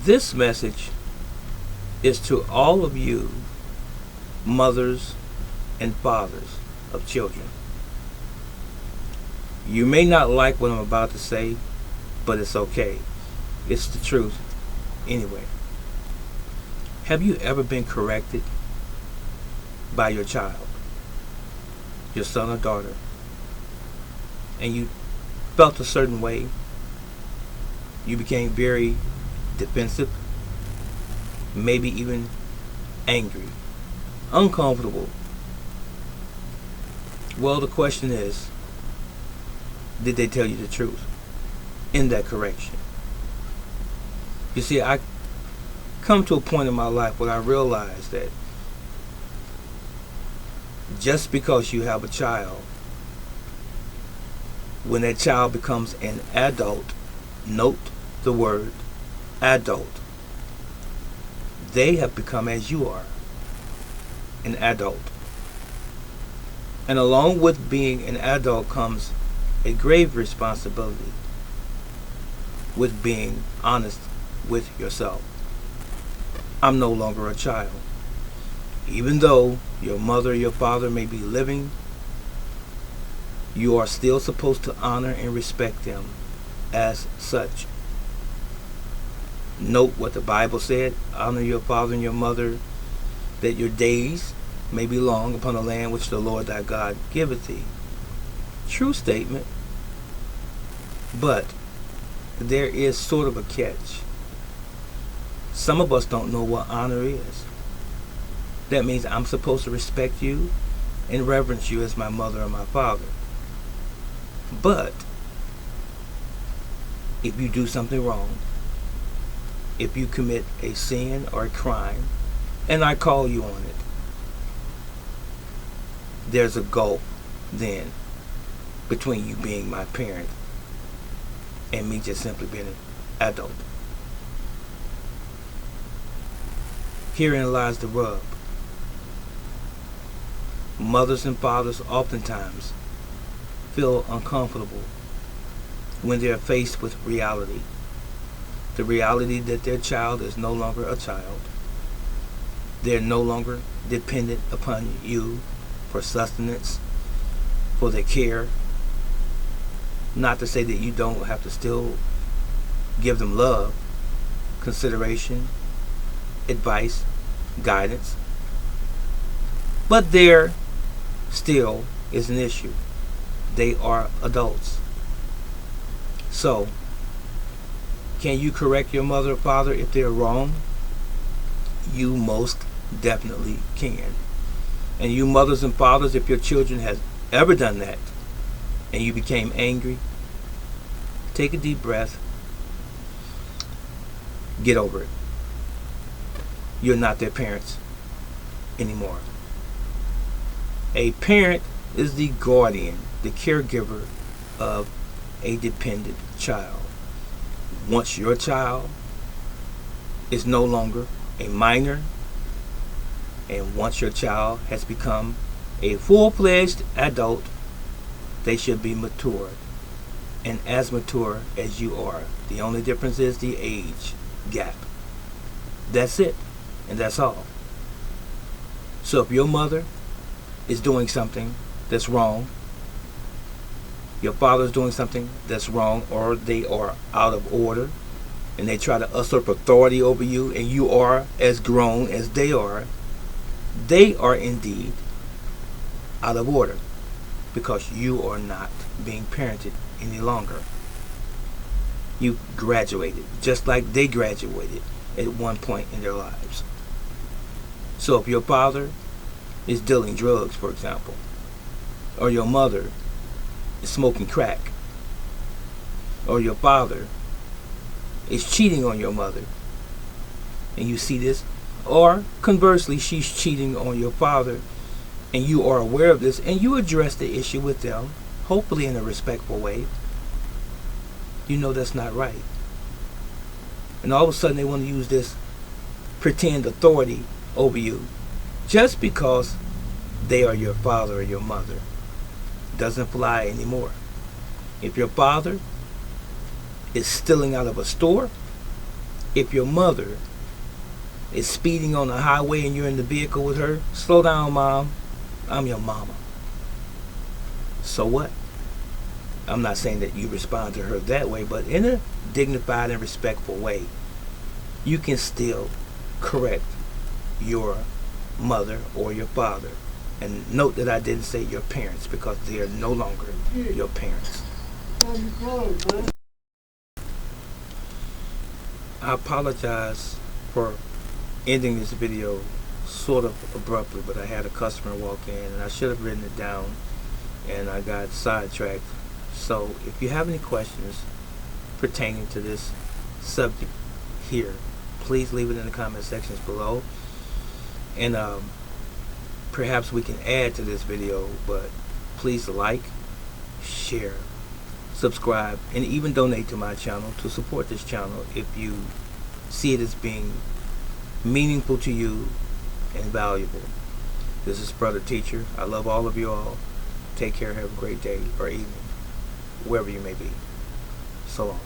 This message is to all of you mothers and fathers of children. You may not like what I'm about to say, but it's okay. It's the truth anyway. Have you ever been corrected by your child, your son or daughter, and you felt a certain way? You became very defensive, maybe even angry, uncomfortable. Well, the question is, did they tell you the truth in that correction? You see, I come to a point in my life where I realize that just because you have a child, when that child becomes an adult, note the word adult, they have become as you are, an adult. And along with being an adult comes a grave responsibility with being honest with yourself. I'm no longer a child. Even though your mother or your father may be living, you are still supposed to honor and respect them as such. Note what the Bible said: honor your father and your mother, that your days may be long upon the land which the Lord thy God giveth thee. True statement. But there is sort of a catch. Some of us don't know what honor is. That means I'm supposed to respect you and reverence you as my mother or my father. But if you do something wrong, if you commit a sin or a crime, and I call you on it, there's a gulf then between you being my parent and me just simply being an adult. Herein lies the rub. Mothers and fathers oftentimes feel uncomfortable when they are faced with reality. The reality that their child is no longer a child. They're no longer dependent upon you for sustenance, for their care. Not to say that you don't have to still give them love, consideration, advice, guidance. But there still is an issue. They are adults. So, can you correct your mother or father if they're wrong? You most definitely can. And you mothers and fathers, if your children has ever done that and you became angry, take a deep breath. Get over it. You're not their parents anymore. A parent is the guardian, the caregiver of a dependent child. Once your child is no longer a minor, and once your child has become a full-fledged adult, they should be mature and as mature as you are. The only difference is the age gap. That's it, and that's all. So if your mother is doing something that's wrong, your father's doing something that's wrong, or they are out of order and they try to usurp authority over you, and you are as grown as they are indeed out of order, because you are not being parented any longer. You graduated just like they graduated at one point in their lives. So if your father is dealing drugs, for example, or your mother is smoking crack, or your father is cheating on your mother, and you see this, or conversely, she's cheating on your father, and you are aware of this, and you address the issue with them, hopefully in a respectful way, you know that's not right. And all of a sudden they want to use this pretend authority over you just because they are your father or your mother. Doesn't fly anymore. If your father is stealing out of a store, If your mother is speeding on the highway and you're in the vehicle with her, slow down, Mom. I'm your mama. So what? I'm not saying that you respond to her that way, but in a dignified and respectful way, you can still correct your mother or your father. And note that I didn't say your parents, because they are no longer your parents. I apologize for ending this video sort of abruptly, but I had a customer walk in and I should have written it down and I got sidetracked. So if you have any questions pertaining to this subject here, please leave it in the comment sections below, and perhaps we can add to this video. But please like, share, subscribe, and even donate to my channel to support this channel if you see it as being meaningful to you and valuable. This is Brother Teacher. I love all of you all. Take care. Have a great day or evening, wherever you may be. So long.